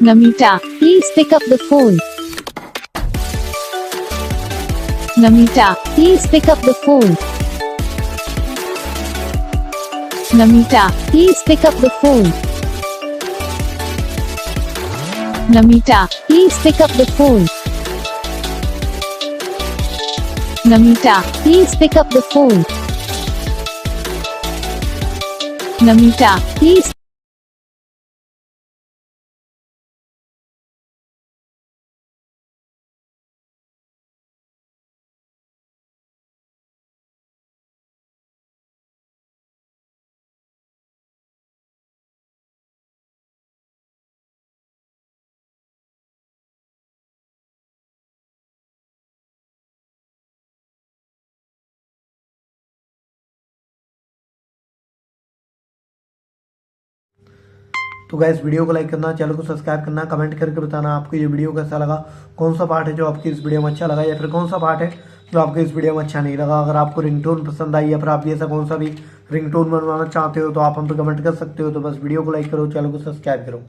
Namita, please pick up the phone. Namita, please pick up the phone. Namita, please pick up the phone. Namita, please pick up the phone. Namita, please pick up the phone. Namita, please. तो guys video को like करना, channel को subscribe करना, comment करके बताना आपको ये video कैसा लगा, कौन सा पार्ट है जो आपकी इस वीडियो में अच्छा लगा या फिर कौन सा पार्ट है जो आपको इस वीडियो में अच्छा नहीं लगा। अगर आपको रिंगटोन पसंद आई या फिर आप ऐसा कौन सा भी रिंगटोन बनवाना चाहते हो तो आप हम पे कमेंट कर सकते हो। तो बस वीडियो को लाइक करो, चैनल को सब्सक्राइब करो।